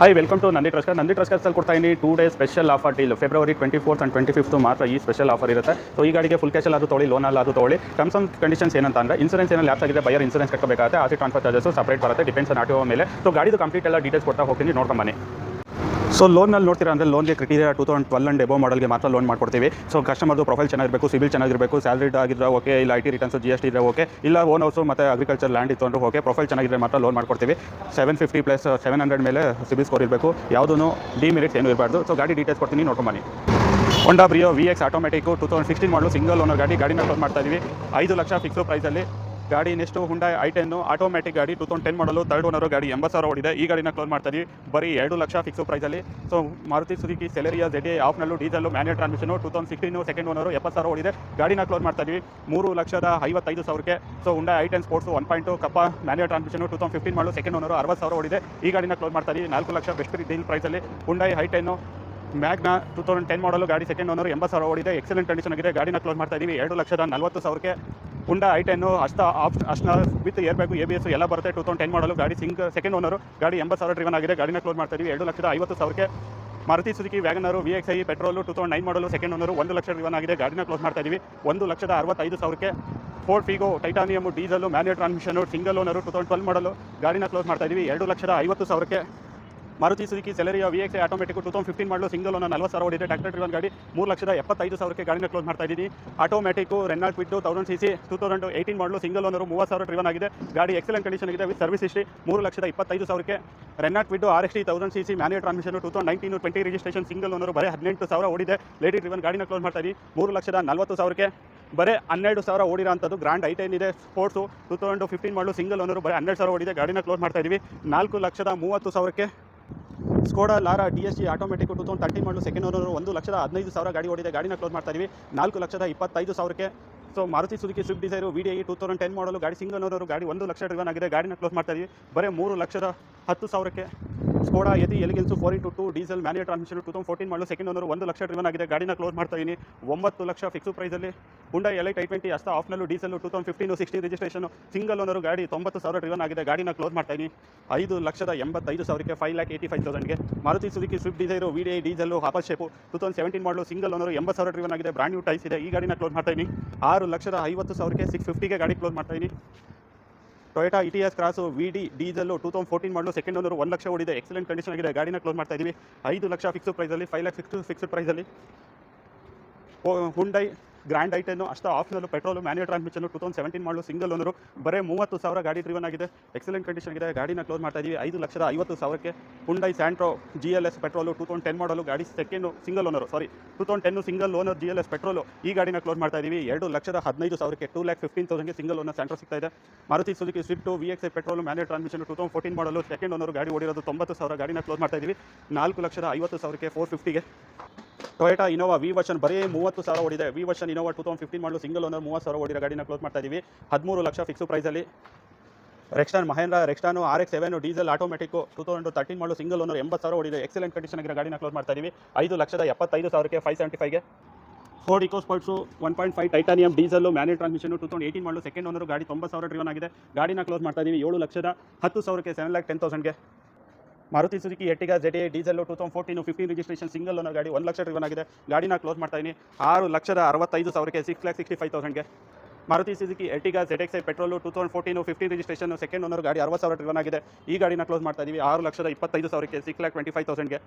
Hi welcome to Nandi ಟ್ರಸ್ಕರ್ಸಲ್ಲಿ ಕೊಡ್ತಾ ಇದ್ದೀನಿ 2 day special offer deal. February 24th and 25th ಮಾತ್ರ ಈ ಸ್ಪೆಷಲ್ ಆಫರ್ ಇರುತ್ತೆ. ಸೊ ಈ ಗಾಡಿಗೆ ಫುಲ್ ಕ್ಯಾಶಲ್ಲಿ ಅದು ತೊಗೊಳ್ಳಿ, ಲೋನಲ್ಲಿ ಅದು ತೊಗೊಳ್ಳಿ. ಟರ್ಮ್ಸ್ ಆ್ಯಂಡ್ ಕಂಡೀಷನ್ಸ್ ಏನಂತ ಅಂದರೆ ಇನ್ಸೂರೆನ್ಸ್ ಏನಲ್ಲಿ ಲ್ಯಾಪ್ಸ್ ಆಗಿದೆ, ಬಯರ್ ಇನ್ಸೂರೆನ್ಸ್ ಕಟ್ಟಬೇಕಾಗುತ್ತೆ, R C transfer charges separate ಬರುತ್ತೆ, ಡಿಪೆಂಡ್ಸ್ ಆನ್ ಆಟೋ ಮೇಲೆ. ಸೊ ಗಾಡಿದು ಕಂಪ್ಲೀಟ್ ಎಲ್ಲ ಡೀಟೇಲ್ಸ್ ಕೊಡ್ತಾ ಹೋಗ್ತೀನಿ, ನೋಡ್ಕೊಂಬನ್ನಿ. ಸೊ ಲೋನಲ್ಲಿ ನೋಡ್ತೀರಾ ಅಂದರೆ ಲೋನ್ಗೆ ಕ್ರಿಟೀರಿಯಾ 2012 ಆ್ಯಂಡ್ ಎಬೋ ಮಾಡಲ್ಗೆ ಮಾತ್ರ ಲೋನ್ ಮಾಡ್ಕೊಡ್ತೀವಿ. ಸೊ ಕಸ್ಟಮರ್ದು ಪ್ರೊಫೈಲ್ ಚೆನ್ನಾಗಿರಬೇಕು, ಸಿಬಿಲ್ ಚೆನ್ನಾಗಿರಬೇಕು, ಸ್ಯಾಲ್ರಿಡ್ ಆಗಿದ್ರೆ ಓಕೆ, ಇಲ್ಲ ಐ ಟಿ ರಿಟರ್ನ್ಸ್ GST ಇದ್ರೆ ಓಕೆ, ಇಲ್ಲ ಓನ್ ಹೌಸು ಮತ್ತು ಅಗ್ರಿಕಲ್ಚರ್ ಲ್ಯಾಂಡ್ ಇತ್ತು ಅಂದ್ರೆ ಓಕೆ, ಪ್ರೊಫೈಲ್ ಚೆನ್ನಾಗಿದ್ರೆ ಮಾತ್ರ ಲೋನ್ ಮಾಡ್ಕೊಡ್ತೀವಿ. 750 ಪ್ಲಸ್ 700 ಮೇಲೆ ಸಿಬಿಲ್ ಸ್ಕೋರ್ ಇರಬೇಕು, ಯಾವುದೂ ಡಿಮೆರಿಟ್ಸ್ ಏನೂ ಇರಬಾರ್ದು. ಸೊ ಗಾಡಿ ಡೀಟೇಲ್ಸ್ ಕೊಡ್ತೀನಿ, ನೋಡ್ಕೊಂಬನ್ನಿ. ಹೋಂಡಾ ಬ್ರಿಯೋ VX ಆಟೋಮೆಟಿಕ್ಕು 2016 ಮಾಡಲು ಸಿಂಗಲ್ ಓನರ್ ಗಾಡಿನ ಕ್ಲೋಸ್ ಮಾಡ್ತಾ ಇದ್ದೀವಿ. 5 ಲಕ್ಷ ಫಿಕ್ಸು ಪ್ರೈಸಲ್ಲಿ ಗಾಡಿ. ನೆಕ್ಸ್ಟು ಹುಂಡೈ i10 ಆಟೋಮೆಟಿಕ್ ಗಾಡಿ 2010 ಮಾಡಲು ಥರ್ಡ್ ಓನರು ಗಾಡಿ 80,000 ಓಡಿದೆ. ಈ ಗಾಡಿನ ಕ್ಲೋಸ್ ಮಾಡ್ತಾ ಇದ್ದೀವಿ ಬರೀ 2 ಲಕ್ಷ ಫಿಕ್ಸು ಪ್ರೈಸಲ್ಲಿ. So Maruti Suzuki Celerio ZA ಆಫ್ನಲ್ಲೂ diesel manual transmission 2016 second owner 70,000 ಓಡಿದೆ. ಗಾಡಿನ ಕ್ಲೋಸ್ ಮಾಡ್ತಾ ಇದ್ದೀವಿ 3,55,000ಕ್ಕೆ. ಸೊ ಹುಂಡೈ i10 ಸ್ಪೋರ್ಟ್ಸು 1.2 ಕಪ್ಪ ಮ್ಯಾನ್ಯಲ್ ಟ್ರಾನ್ಸ್ಮಿಷನು 2015 ಮಾಡಲು ಸೆಕೆಂಡ್ ಓನರು 60,000 ಓಡಿದೆ. ಈ ಗಾಡಿನ ಕ್ಲೋಸ್ ಮಾಡ್ತಾ ಇದ್ದೀವಿ 4 ಲಕ್ಷ ಬೆಸ್ಟ್ ಡೀಲ್ ಪ್ರೈಸಲ್ಲಿ. ಹುಂಡೈ i10 ಮ್ಯಾಗ್ನಾ 2010 ಮಾಡಲು ಗಾಡಿ ಸೆಕೆಂಡ್ ಓನರು 80,000 ಓಡಿದೆ, ಎಕ್ಸಲೆಂಟ್ ಕಂಡೀಷನ್ ಆಗಿದೆ. ಗಾಡಿನ ಕ್ಲೋಸ್ ಮಾಡ್ತಾ ಇದ್ದೀವಿ 2,40,000ಕ್ಕೆ. ಹುಂಡಾ i10 ಅಷ್ಟ ವಿತ್ ಏರ್ ಬ್ಯಾಗು ABS ಎಲ್ಲ ಬರುತ್ತೆ. 2010 ಮಾಡಲು ಗಾಡಿ ಸೆಕೆಂಡ್ ಓನರು ಗಾಡಿ 80,000 ಡ್ರಿವನ್ ಆಗಿದೆ. ಗಾಡಿನ ಕ್ಲೋಸ್ ಮಾಡ್ತಾ ಇದ್ದೀವಿ 2,50,000ಕ್ಕೆ. ಮಾರುತಿ ಸುಜುಕಿ ವ್ಯಾಗನರು VXi ಪೆಟ್ರೋಲು 2009 ಮಾಡಲು ಸೆಕೆಂಡ್ ಓನರು 1 ಲಕ್ಷ ಡ್ರಿವನ್ ಆಗಿದೆ. ಗಾಡಿನ ಕ್ಲೋಸ್ ಮಾಡ್ತಾ ಇದ್ದೀವಿ 1,65,000ಕ್ಕೆ. Ford Figo titanium diesel manual transmission single owner 2012 ಮಾಡಲು ಗಾಡಿನ ಕ್ಲೋಸ್ ಮಾಡ್ತಾ ಇದ್ದೀವಿ 2,50,000ಕ್ಕೆ. Maruti Suzuki Celerio VXi automatic 2015 ಮಾಡಲು ಸಿಂಗಲ್ ಓನರ್ 40,000 ಓಡಿದೆ. ಟ್ರ್ಯಾಕ್ಟರ್ ಡ್ರಿವನ್ ಗಾಡಿ 3,75,000ಕ್ಕೆ ಗಾಡಿನ ಕ್ಲೋಸ್ ಮಾಡ್ತಾ ಇದ್ದೀನಿ. ಆಟೋಮೆಟಿಕ್ ರೆನಾಲ್ಟ್ ಕ್ವಿಡ್ 1000cc 2018 ಮಾಡಲು ಸಿಂಗಲ್ ಓನರು 30,000 ಡ್ರಿವನ್ ಆಗಿದೆ. ಗಾಡಿ ಎಕ್ಸಲೆಂಟ್ ಕಂಡೀಷನ್ ಆಗಿದೆ ವಿತ್ ಸರ್ವಿಸ್ ಹಿಸ್ಟ್ರಿ 3,25,000ಕ್ಕೆ. Renault Kwid RXT 1000cc manual transmission 2019-20 registration single owner ಬರೀ 18,000 ಓಡಿದೆ. ಲೇಡಿ ಡ್ರಿವನ್ ಗಾಡಿನ ಕ್ಲೋಸ್ ಮಾಡ್ತಾ ಇದ್ದೀವಿ 3,40,000ಕ್ಕೆ. ಬರೀ 12,000 ಓಡಿರೋ ಅಂಥದ್ದು ಗ್ರ್ಯಾಂಡ್ i10 ಇದೆ ಸ್ಪೋರ್ಟ್ಸು 2015 ಮಾಡಲು ಸಿಂಗಲ್ ಓನರು ಬರೀ 12,000 ಓಡಿದೆ. ಗಾಡಿನ ಕ್ಲೋಸ್ ಮಾಡ್ತಾ ಇದ್ದೀವಿ 4,30,000ಕ್ಕೆ. ಸ್ಕೋಡಾ ಲಾರಾ DSG ಆಟೋಮೆಟಿಕ್ 2013 ಮಾಡಲು ಸೆಕೆಂಡ್ ಓನರು 1,15,000 ಗಾಡಿ ಓಡಿದೆ. ಗಾಡಿನ ಕ್ಲೋಸ್ ಮಾಡ್ತಾ ಇದ್ದೀವಿ 4,25,000ಕ್ಕೆ. So Maruti Suzuki Swift Dzire VDI 2010 ಮಾಡಲು ಗಾಡಿ ಸಿಂಗಲ್ ಓನರು ಗಾಡಿ 1 ಲಕ್ಷ ಡ್ರಿವನ್ ಆಗಿದೆ. ಗಾಡಿನ ಕ್ಲೋಸ್ ಮಾಡ್ತಾ ಇದ್ದೀವಿ ಬರೀ 3,10,000ಕ್ಕೆ. ಸ್ಕೋಡಾ ಯತಿ ಎಲಿಗೆನ್ಸು 4x2 ಡೀಸೆಲ್ ಮ್ಯಾನ್ಯಲ್ ಟ್ರಾನ್ಸ್ಮಿಷನ್ 2014 ಮಾಡಲು ಸೆಕೆಂಡ್ ಓನರು 1 ಲಕ್ಷ ಡ್ರಿವನ್ ಆಗಿದೆ. ಗಾಡಿನ ಕ್ಲೋಸ್ ಮಾಡ್ತಾ ಇದ್ದೀನಿ 9 ಲಕ್ಷ ಫಿಕ್ಸು ಪ್ರೈಸಲ್ಲಿ. ಹುಂಡೈ Elite i20 ಅಷ್ಟ ಆಫ್ನಲ್ಲೂ ಡೀಸೆಲ್ಲು 2015-16 ರಿಜಿಸ್ಟ್ರೇಷನ್ ಸಿಂಗಲ್ ಓನರು ಗಾಡಿ 90,000 ಡ್ರಿವನ್ ಆಗಿದೆ. ಗಾಡಿನ ಕ್ಲೋಸ್ ಮಾಡ್ತಾ ಇದ್ದೀನಿ 5,85,000ಕ್ಕೆ 5,85,000ಗೆ. Maruti Suzuki Swift Dzire VDI diesel hopper shape 2017 ಮಾಡಲು ಸಿಂಗಲ್ ಓನರು 80,000 ಡ್ರಿವನ್ ಆಗಿದೆ. ಬ್ರ್ಯಾಂಡ್ ನ್ಯೂ ಟೈಸ್ ಇದೆ. ಈ ಗಾಡಿನ ಕ್ಲೋಸ್ ಮಾಡ್ತಾ ಇದ್ದೀನಿ 6,50,000ಕ್ಕೆ 650ಗೆ ಗಾಡಿ ಕ್ಲೋಸ್ ಮಾಡ್ತಾ ಇದ್ದೀನಿ. Toyota ETS cross VD diesel 2014 ಮಾಡಲು ಸೆಕೆಂಡ್ ಓನರು 1 ಲಕ್ಷ ಓಡಿದೆ. ಎಕ್ಸಲೆಂಟ್ ಕಂಡೀಷನ್ ಆಗಿದೆ. ಗಾಡಿನ ಕ್ಲೋಸ್ ಮಾಡ್ತಾ ಇದ್ದೀವಿ 5 ಲಕ್ಷ ಫಿಕ್ಸು ಪ್ರೈಸಲ್ಲಿ 5 ಲಕ್ಷ ಫಿಕ್ಸ್ಡ್ ಪ್ರೈಸಲ್ಲಿ. Hyundai Grand i10 Asta ಆಫ್ನಲ್ಲೂ petrol manual transmission 2017 ಮಾಡಲು ಸಿಂಗಲ್ ಓನರು ಬರೀ 30,000 ಗಾಡಿ ಡ್ರಿವನ್ ಆಗಿದೆ. ಎಕ್ಸಲೆಂಟ್ ಕಂಡೀಷನ್ ಆಗಿದೆ. ಗಾಡಿನ ಕ್ಲೋಸ್ ಮಾಡ್ತಾ ಇದ್ದೀವಿ 5,50,000ಕ್ಕೆ. ಹುಂಡೈ ಸ್ಯಾಂಟ್ರೋ GLS ಪೆಟ್ರೋಲು 2010 ಮಾಡಲು ಗಾಡಿ single owner 2010 single owner GLS petrol. ಈ ಗಾಡಿನ ಕ್ಲೋಸ್ ಮಾಡ್ತಾ ಇದ್ದೀವಿ 2,15,000ಕ್ಕೆ 2,15,000ಗೆ ಸಿಂಗಲ್ ಓನರ್ ಸ್ಯಾಂಟ್ರೋ ಸಿಗ್ತಾ ಇದೆ. Maruti Suzuki Swift VXi petrol manual transmission 2014 ಮಾಡಲು ಸೆಕೆಂಡ್ ಓನರು ಗಾಡಿ ಓಡಿರೋದು 90,000. ಗಾಡಿನ ಕ್ಲೋಸ್ ಮಾಡ್ತಾ ಇದ್ದೀವಿ 4,50,000ಕ್ಕೆ 450ಗೆ. ಟೊಯೋಟಾ ಇನೋವಾ V ವರ್ಷನ್ ಬರೀ 30,000 ಓಡಿದೆ. V ವರ್ಷನ್ ಇನೋವಾ 2015 ಮಾಡಲು ಸಿಂಗಲ್ ಓನರ್ 30,000 ಓಡಿರೋ ಗಾಡಿನ ಕ್ಲೋಸ್ ಮಾಡ್ತಾ ಇದ್ದೀವಿ 13 ಲಕ್ಷ ಫಿಕ್ಸು ಪ್ರೈಸಲ್ಲಿ. ಮಹೇಂದ್ರ ರೆಕ್ಸ್ಟಾನು RX7 ಡೀಸೆಲ್ ಆಟೋಮೆಟಿಕ್ಕು 2013 ಮಾಡಲು ಸಿಂಗಲ್ ಓನರ್ 80,000 ಓಡಿದೆ. ಎಕ್ಸಲೆಂಟ್ ಕಂಡೀಷನ್ ಆಗಿರೋ ಗಾಡಿನ ಕ್ಲೋಸ್ ಮಾಡ್ತಾ ಇದ್ದೀವಿ 5,75,000ಕ್ಕೆ 575ಗೆ. Ford EcoSports 1.5 titanium diesel manual transmission 2018 ಮಾಡಲು ಸೆಕೆಂಡ್ ಓನರು ಗಾಡಿ 90,000 ಡ್ರಿವನ್ ಆಗಿದೆ. ಗಾಡಿನ ಕ್ಲೋಸ್ ಮಾಡ್ತಾ ಇದ್ದೀವಿ 7,10,000ಕ್ಕೆ 7,10,000ಗೆ. Maruti Suzuki Ertiga ZA diesel 2014-15 registration single owner ಗಾಡಿ 1 ಲಕ್ಷ ಡ್ರಿವನ್ ಆಗಿದೆ. ಗಾಡಿನ ಕ್ಲೋಸ್ ಮಾಡ್ತಾ ಇದ್ದೀನಿ 6,65,000ಕ್ಕೆ 6,65,000ಗೆ. Maruti Suzuki Ertiga ZXi petrol 2014-15 registration second owner ಗಾಡಿ 60,000 ಡ್ರಿವನ್ ಆಗಿದೆ. ಈ ಗಾಡಿನ ಕ್ಲೋಸ್ ಮಾಡ್ತಾ ಇದ್ದೀವಿ 6,25,000ಕ್ಕೆ 6,25,000ಗೆ.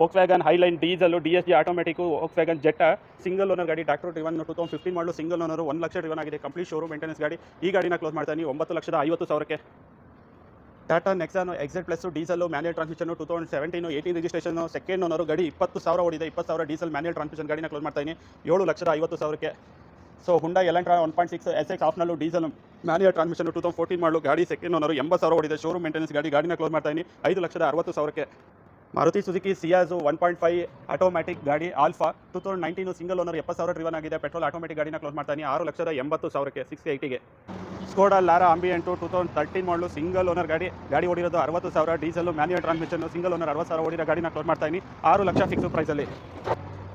Volkswagen Highline diesel DSG automatic Volkswagen Jetta single owner ಗಾಡಿ ಟ್ರ್ಯಾಕ್ಟರ್ ಡ್ರಿವನ್ 2015 ಮಾಡಲು ಸಿಂಗಲ್ ಓನರು 1 ಲಕ್ಷ ಡ್ರಿವನ್ ಆಗಿದೆ. ಕಂಪ್ಲೀಟ್ ಶೋರೂಮ್ ಮೇಂಟೆನೆನ್ಸ್ ಗಾಡಿ. ಈ ಗಾಡಿನ ಕ್ಲೋಸ್ ಮಾಡ್ತಾ ಇದ್ದೀನಿ 9,50,000ಕ್ಕೆ. Tata Nexon XZ plus diesel manual transmission 2017-18 registration second owner ಗಾಡಿ 20,000 ಓಡಿದೆ. 20,000 ಡೀಸೆಲ್ ಮ್ಯಾನ್ಯಲ್ ಟ್ರಾನ್ಸ್ಮಿಷನ್ ಗಾಡಿನ ಕ್ಲೋಸ್ ಮಾಡ್ತಾ ಇದ್ದೀನಿ 7,50,000ಕ್ಕೆ. ಸೊ ಹುಂಡೈ ಎಲೆಂಟ್ರಾ 1.6 SX ಆಫ್ನಲ್ಲೂ ಡೀಸೆಲ್ ಮ್ಯಾನ್ಯಲ್ ಟ್ರಾನ್ಸ್ಮಿಷನ್ 2014 ಮಾಡಲು ಗಾಡಿ ಸೆಕೆಂಡ್ ಓನರು 80,000 ಓಡಿದೆ. ಶೋರೂಮ್ ಮೇಂಟೆನೆನ್ಸ್ ಗಾಡಿನ ಕ್ಲೋಸ್ ಮಾಡ್ತಾ ಇದ್ದೀನಿ 5,60,000ಕ್ಕೆ. ಮಾರುತಿ ಸುಜುಕಿ ಸಿಯಾಜು 1.5 ಆಟೋಮ್ಯಾಟಿಕ್ ಗಾಡಿ ಆಲ್ಫಾ 2019 ಸಿಂಗಲ್ ಓನರ್ 70,000 ಡ್ರಿವನ್ ಆಗಿದೆ. ಪೆಟ್ರೋಲ್ ಆಟೋಮೆಟಿಕ್ ಗಾಡಿನ ಕ್ಲೋಸ್ ಮಾಡ್ತಾ ಇದ್ದೀನಿ 6,80,000ಕ್ಕೆ 680ಗೆ. ಸ್ಕೋಡಾ ಲಾರಾ ಆಂಬಿಯೆಂಟು 2013 ಮಾಡಲು ಸಿಂಗಲ್ ಓನರ್ ಗಾಡಿ ಓಡಿರೋದು 60,000 diesel manual transmission single owner 60,000 ಓಡಿರೋ ಗಾಡಿನ ಕ್ಲೋಸ್ ಮಾಡ್ತಾ ಇದ್ದೀನಿ 6 ಲಕ್ಷ ಫಿಕ್ಸು ಪ್ರೈಸಲ್ಲಿ.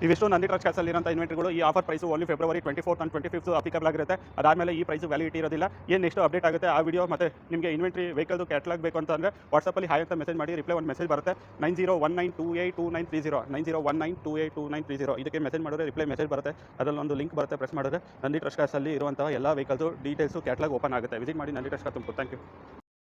ಇವಿಷ್ಟು ನಂದಿ ಟ್ರಸ್ಟ್ ಕ್ಯಾಸಲ್ಲಿ ಇರೋಂಥ ಇನ್ವೆಂಟ್ರಿಗಳು. ಈ offer price only February 24th and 25th applicable ಆಗಿರುತ್ತೆ. ಅದಾದಮೇಲೆ ಈ ಪ್ರೈಸು ವ್ಯಾಲಿಡಿಟಿ ಇರೋದಿಲ್ಲ. ಏನು ನೆಕ್ಸ್ಟ್ ಅಪ್ಡೇಟ್ ಆಗುತ್ತೆ ಆ ವಿಡಿಯೋ ಮತ್ತು ನಿಮಗೆ ಇನ್ವೆಂಟ್ರಿ ವೆಹಿಕಲ್ದು ಕ್ಯಾಟ್ಲಾಗ್ ಬೇಕು ಅಂತಂದರೆ ವಾಟ್ಸಪ್ಪಲ್ಲಿ ಹಾಯ್ ಅಂತ ಮೆಸೇಜ್ ಮಾಡಿ. ರಿಪ್ಲೈ ಒಂದು ಮೆಸೇಜ್ ಬರುತ್ತೆ 9019282930 9019282930. ಇದಕ್ಕೆ ಮೆಸೇಜ್ ಮಾಡಿದ್ರೆ ರಿಪ್ಲೈ ಮೆಸೇಜ್ ಬರುತ್ತೆ. ಅದರಲ್ಲಿ ಒಂದು ಲಿಂಕ್ ಬರುತ್ತೆ, ಪ್ರೆಸ್ ಮಾಡಿದ್ರೆ ನಂದಿ ಟ್ರಸ್ಟ್ ಕ್ಯಾಸಲ್ಲಿ ಇರುವಂತಹ ಎಲ್ಲ ವೆಹಿಕಲ್ದು ಡೀಟೇಲ್ಸು ಕ್ಯಾಟ್ಲಾಗ್ ಓಪನ್ ಆಗುತ್ತೆ. ವಿಸಿಟ್ ಮಾಡಿ Nandi trust Tumakuru. Thank you.